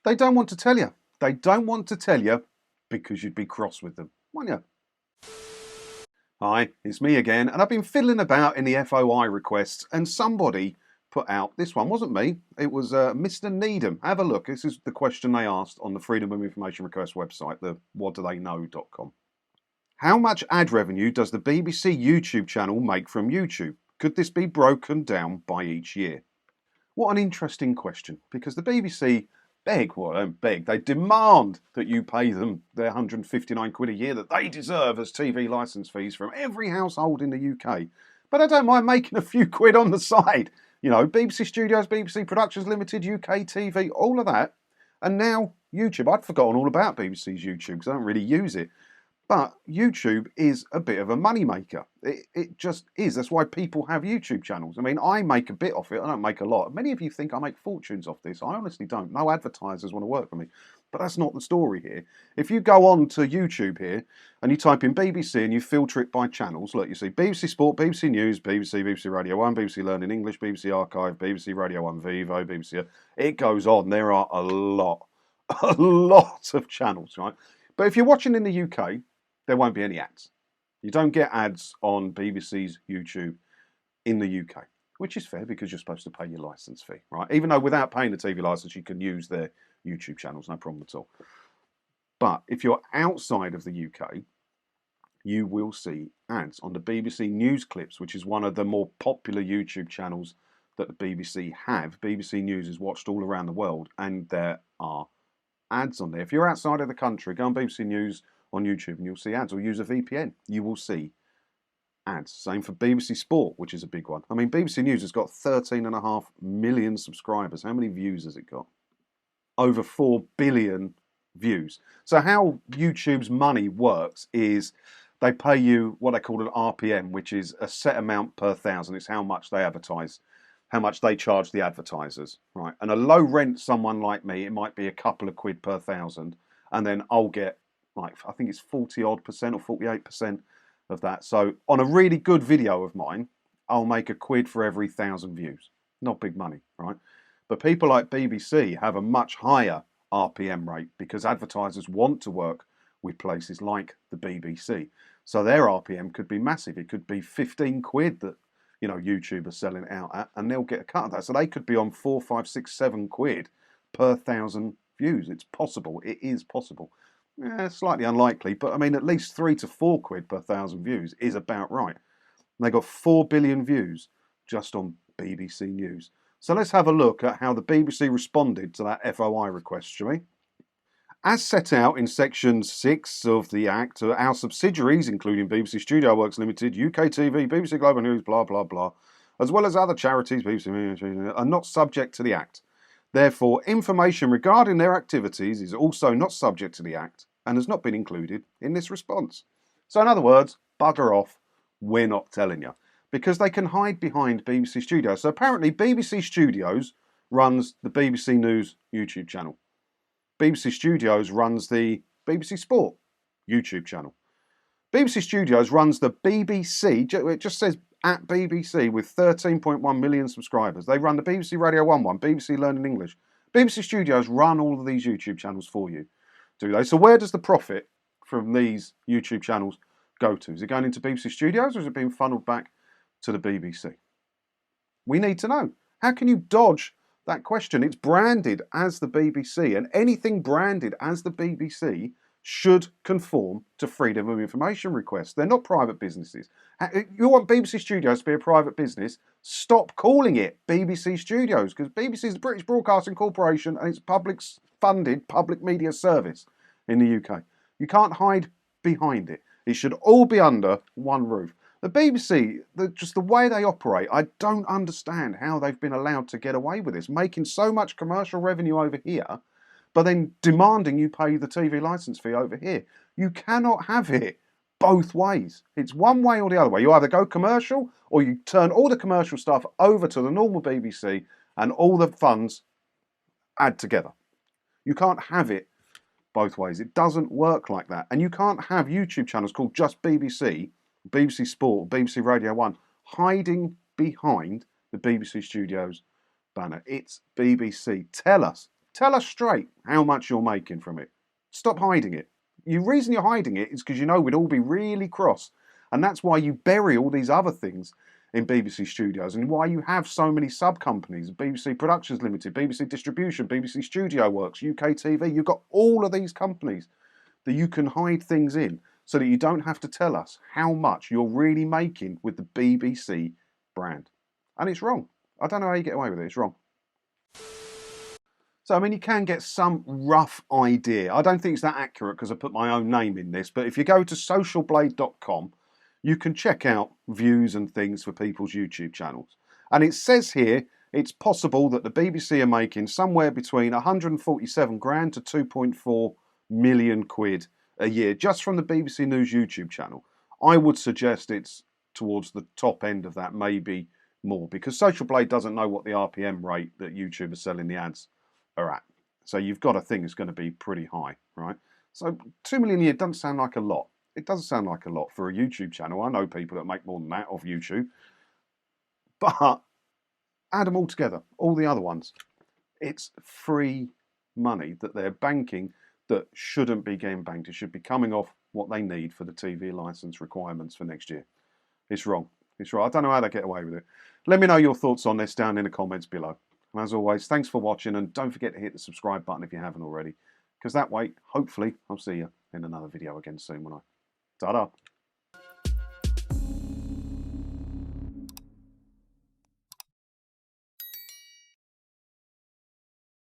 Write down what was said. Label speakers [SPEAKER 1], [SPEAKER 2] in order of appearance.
[SPEAKER 1] They don't want to tell you. They don't want to tell you because you'd be cross with them, wouldn't you? Hi, it's me again, and I've been fiddling about in the FOI requests, and somebody put out this one. Wasn't me. It was Mr. Needham. Have a look. This is the question they asked on the Freedom of Information Request website, the whatdotheyknow.com. How much ad revenue does the BBC YouTube channel make from YouTube? Could this be broken down by each year? What an interesting question, because the BBC they demand that you pay them their 159 quid a year that they deserve as TV licence fees from every household in the UK. But I don't mind making a few quid on the side. You know, BBC Studios, BBC Productions Limited, UK TV, all of that. And now YouTube. I'd forgotten all about BBC's YouTube because I don't really use it. But YouTube is a bit of a moneymaker. It just is. That's why people have YouTube channels. I mean, I make a bit off it. I don't make a lot. Many of you think I make fortunes off this. I honestly don't. No advertisers want to work for me. But that's not the story here. If you go on to YouTube here and you type in BBC and you filter it by channels, look, you see BBC Sport, BBC News, BBC Radio 1, BBC Learning English, BBC Archive, BBC Radio 1 Vivo, BBC... It goes on. There are a lot of channels, right? But if you're watching in the UK, there won't be any ads. You don't get ads on BBC's YouTube in the UK, which is fair because you're supposed to pay your licence fee, right? Even though without paying the TV licence, you can use their YouTube channels, no problem at all. But if you're outside of the UK, you will see ads on the BBC News Clips, which is one of the more popular YouTube channels that the BBC have. BBC News is watched all around the world, and there are ads on there. If you're outside of the country, go on BBC News on YouTube and you'll see ads, or use a VPN. You will see ads. Same for BBC Sport, which is a big one. I mean, BBC News has got 13.5 million subscribers. How many views has it got? Over 4 billion views. So how YouTube's money works is they pay you what they call an RPM, which is a set amount per thousand. It's how much they advertise, how much they charge the advertisers, right? And a low rent someone like me, it might be a couple of quid per thousand, and then I'll get like, I think it's 40% or 48% of that. So on a really good video of mine, I'll make a quid for every 1,000 views. Not big money, right? But people like BBC have a much higher RPM rate because advertisers want to work with places like the BBC. So their RPM could be massive. It could be 15 quid that, you know, YouTube are selling it out at, and they'll get a cut of that. So they could be on 4, 5, 6, 7 quid per 1,000 views. It's possible. It is possible. Yeah, slightly unlikely, but I mean, at least 3 to 4 quid per 1,000 views is about right. And they got 4 billion views just on BBC News. So let's have a look at how the BBC responded to that FOI request, shall we? As set out in Section 6 of the Act, our subsidiaries, including BBC Studio Works Limited, UK TV, BBC Global News, blah, blah, blah, as well as other charities, BBC, are not subject to the Act. Therefore, information regarding their activities is also not subject to the Act and has not been included in this response. So in other words, bugger off, we're not telling you. Because they can hide behind BBC Studios. So apparently BBC Studios runs the BBC News YouTube channel. BBC Studios runs the BBC Sport YouTube channel. BBC Studios runs the BBC, it just says at BBC with 13.1 million subscribers. They run the BBC Radio 1 one, BBC Learning English. BBC Studios run all of these YouTube channels for you, do they? So where does the profit from these YouTube channels go to? Is it going into BBC Studios or is it being funneled back to the BBC? We need to know. How can you dodge that question? It's branded as the BBC, and anything branded as the BBC should conform to Freedom of Information requests. They're not private businesses. You want BBC Studios to be a private business? Stop calling it BBC Studios, because BBC is the British Broadcasting Corporation and it's public-funded public media service in the UK. You can't hide behind it. It should all be under one roof. The BBC, just the way they operate, I don't understand how they've been allowed to get away with this, making so much commercial revenue over here, but then demanding you pay the TV licence fee over here. You cannot have it both ways. It's one way or the other way. You either go commercial or you turn all the commercial stuff over to the normal BBC and all the funds add together. You can't have it both ways. It doesn't work like that. And you can't have YouTube channels called just BBC, BBC Sport, BBC Radio 1, hiding behind the BBC Studios banner. It's BBC. Tell us Tell us straight how much you're making from it. Stop hiding it. The reason you're hiding it is because you know we'd all be really cross. And that's why you bury all these other things in BBC Studios and why you have so many sub-companies, BBC Productions Limited, BBC Distribution, BBC Studio Works, UK TV. You've got all of these companies that you can hide things in so that you don't have to tell us how much you're really making with the BBC brand. And it's wrong. I don't know how you get away with it. It's wrong. So, I mean, you can get some rough idea. I don't think it's that accurate because I put my own name in this, but if you go to socialblade.com, you can check out views and things for people's YouTube channels. And it says here it's possible that the BBC are making somewhere between 147 grand to 2.4 million quid a year just from the BBC News YouTube channel. I would suggest it's towards the top end of that, maybe more, because Social Blade doesn't know what the RPM rate that YouTube are selling the ads are at. So you've got to think it's going to be pretty high, right? So 2 million a year doesn't sound like a lot. It doesn't sound like a lot for a YouTube channel. I know people that make more than that off YouTube. But add them all together, all the other ones. It's free money that they're banking that shouldn't be getting banked. It should be coming off what they need for the TV license requirements for next year. It's wrong. It's right. I don't know how they get away with it. Let me know your thoughts on this down in the comments below. And as always, thanks for watching, and don't forget to hit the subscribe button if you haven't already, because that way, hopefully, I'll see you in another video again soon, won't I? Ta-da!